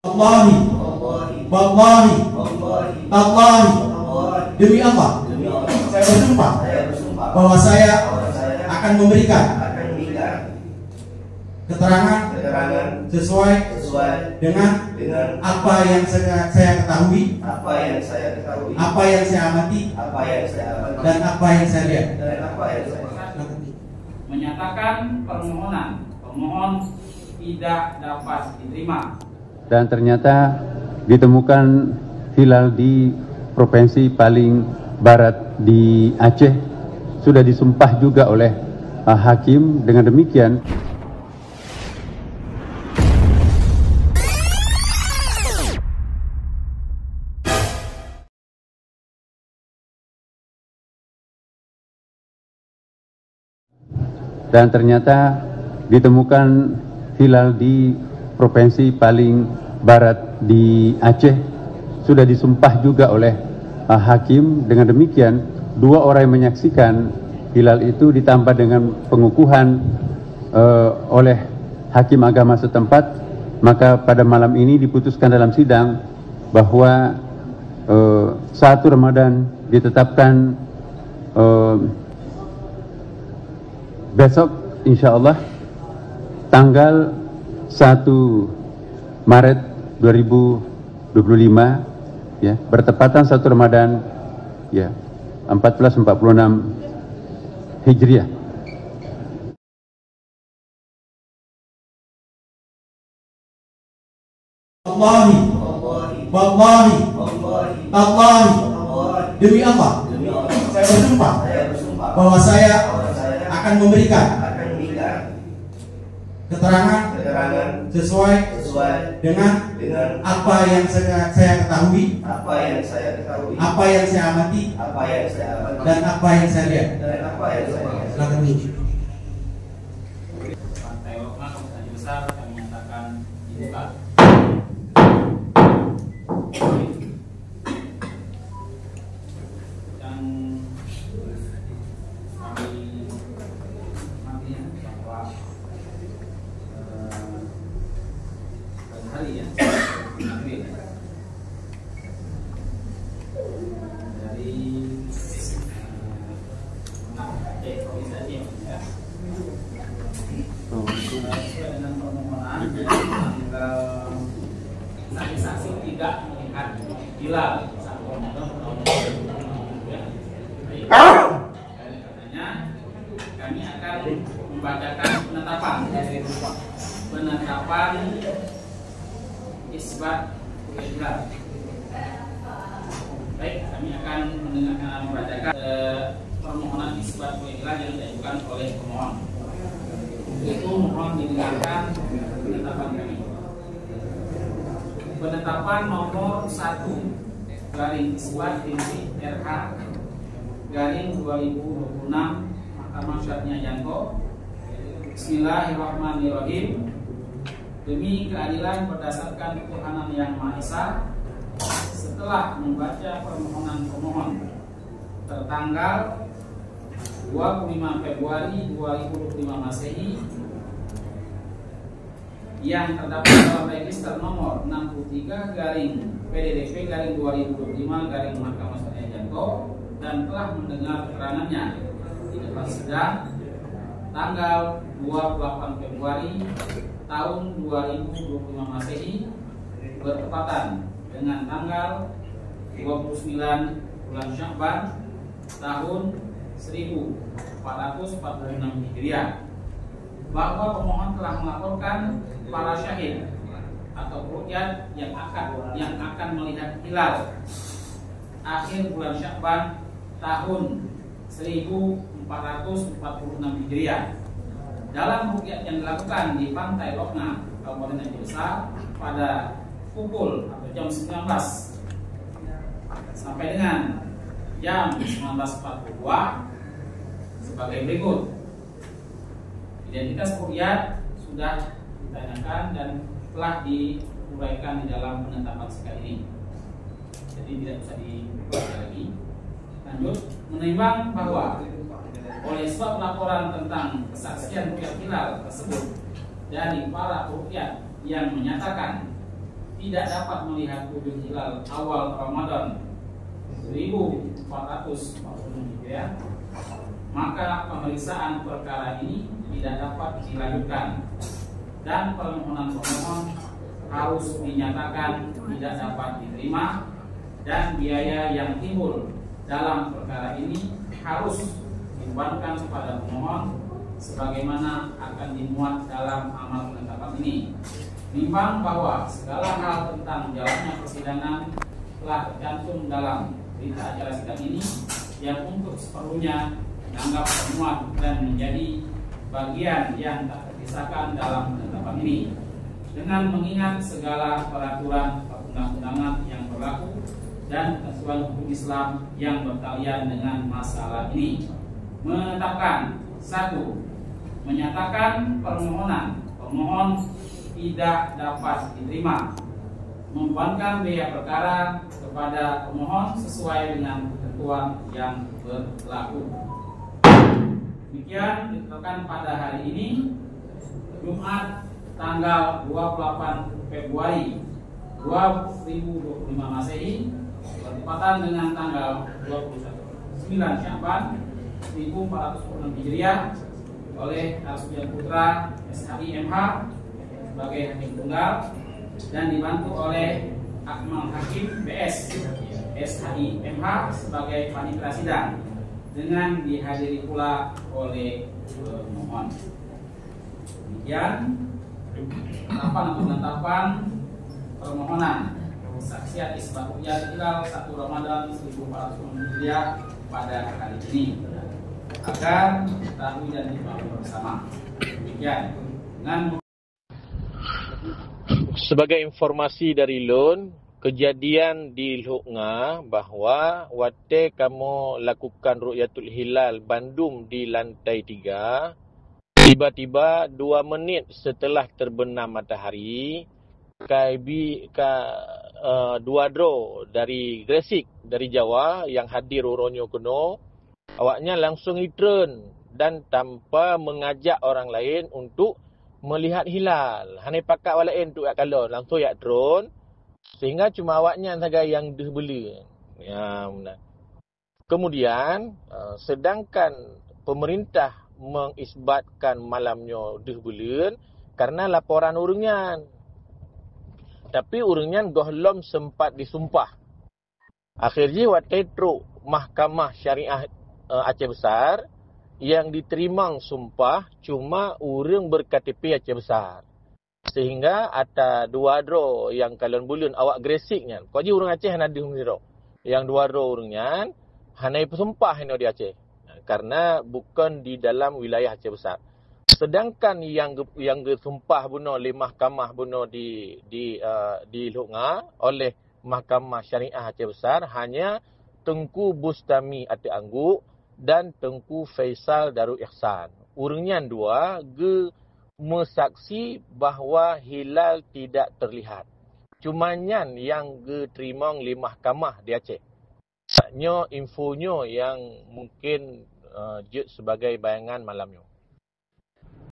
Wallahi, wallahi, tallahi, demi Allah, saya bersumpah bahwa saya akan memberikan keterangan sesuai dengan apa yang saya ketahui, apa yang saya amati, dan apa yang saya lihat. Menyatakan permohonan pemohon tidak dapat diterima. Dan ternyata ditemukan hilal di provinsi paling barat di Aceh, sudah disumpah juga oleh hakim. Dengan demikian dan ternyata ditemukan hilal di provinsi paling barat di Aceh, sudah disumpah juga oleh hakim. Dengan demikian 2 orang yang menyaksikan hilal itu ditambah dengan pengukuhan oleh hakim agama setempat, maka pada malam ini diputuskan dalam sidang bahwa 1 Ramadan ditetapkan besok insyaallah tanggal 1 Maret 2025 ya, bertepatan 1 Ramadan ya 1446 Hijriah. Wallahi, wallahi, tallahi, demi Allah, saya bersumpah bahwa saya akan memberikan keterangan sesuai dengan apa yang saya ketahui, apa yang saya amati, dan apa yang saya lihat. Silakan Miji. Pantai Lokma Kabupaten Besar kami menyatakan dibuka. Dan kami bahwa hari ya dari improvisasi ya. Sesuai dengan permohonan tanggal saksi-saksi tidak melihat hilal saat Ramadan tahun 2020 ya. Karenanya kami akan membacakan penetapan isbat hilal. Baik, kami akan membacakan permohonan isbat hilal yang diajukan oleh pemohon. Itu mohon didengarkan penetapan kami. Penetapan nomor 1 garing isbat prinsip RH garing 2026 Mahkamah Syariah Yanto. Bismillahirrahmanirrahim. Demi keadilan berdasarkan ketuhanan yang Maha Esa, setelah membaca permohonan pemohon tertanggal 25 Februari 2025 Masehi yang terdapat dalam register nomor 63 garing PDDP garing 2025 garing Mahkamah Syariah Yanto dan telah mendengar keterangannya di depan sidang tanggal 28 Februari tahun 2025 Masehi bertepatan dengan tanggal 29 bulan Sya'ban tahun 1446 Hijriah, bahwa pemohon telah melaporkan para syahid atau rukyat yang akan melihat hilal akhir bulan Sya'ban tahun 1446 Hijriah dalam rukyat yang dilakukan di Pantai Lokna Kabupaten Aceh Besar pada pukul atau jam 19 sampai dengan jam 19.42 sebagai berikut. Identitas rukyat sudah ditanyakan dan telah diuraikan di dalam penetapan sekali ini, jadi tidak bisa dibaca lagi. Lanjut, menimbang bahwa oleh sebab laporan tentang kesaksian rukyat hilal tersebut dari para rukyat yang menyatakan tidak dapat melihat wujud hilal awal Ramadan 1440 Hijriah, maka pemeriksaan perkara ini tidak dapat dilanjutkan dan permohonan pemohon harus dinyatakan tidak dapat diterima, dan biaya yang timbul dalam perkara ini harus dibebankan kepada pemohon sebagaimana akan dimuat dalam amal penetapan ini. Menimbang bahwa segala hal tentang jalannya persidangan telah tercantum dalam berita acara sidang ini, yang untuk seperlunya dianggap termuat dan menjadi bagian yang tak terpisahkan dalam penetapan ini, dengan mengingat segala peraturan perundang-undangan yang berlaku dan ketentuan hukum Islam yang berkaitan dengan masalah ini. Menetapkan: 1. Menyatakan permohonan pemohon tidak dapat diterima, membebankan biaya perkara kepada pemohon sesuai dengan ketentuan yang berlaku. Demikian ditetapkan pada hari ini, Jumat tanggal 28 Februari 2025 Masehi, bertepatan dengan tanggal 29 Sya'ban 1446 Hijriah, oleh Arsudjan Putra SHI MH sebagai hakim tunggal dan dibantu oleh Akmal Hakim BS SHI MH sebagai panitia sidang, dengan dihadiri pula oleh pemohon. Demikian penetapan permohonan saksian isbat ru'yat hilal 1 Ramadan 1440 Hijriah pada hari ini, agar diketahui dan dipahami bersama. Demikian. Dengan sebagai informasi dari Lun, kejadian di Lhoknga bahawa waktu kamu lakukan Ru'yatul Hilal Bandung di lantai 3, tiba-tiba 2 menit setelah terbenam matahari, dua dro dari Gresik, dari Jawa yang hadir uronyo kuno, awaknya langsung turun dan tanpa mengajak orang lain untuk melihat hilal. Hanya pakat orang lain untuk yak kalon, langsung yak drone, sehingga cuma awaknya saja yang dibeli. Ya, benar. Kemudian sedangkan pemerintah mengisbatkan malamnya dibeli karena laporan urungan. Tapi urungan gohlom sempat disumpah. Akhirnya waktu itu Mahkamah Syariah Aceh Besar yang diterima sumpah cuma urang ber-KTP Aceh Besar. Sehingga ada 2 dro yang kalian bulion awak Gresiknya. Kau je urang Aceh ada dro. Yang 2 dro urangnya hanya sumpah di Aceh. Karena bukan di dalam wilayah Aceh Besar. Sedangkan yang disumpah bunuh oleh Mahkamah bunuh di Lhoknga oleh Mahkamah Syariah Aceh Besar hanya Tengku Bustami Ati Angguk dan Tengku Faisal Darul Ihsan. Urangnya 2 mesaksi bahawa hilal tidak terlihat. Cuma yang terima oleh Mahkamah di Aceh. Infonya yang mungkin sebagai bayangan malamnya.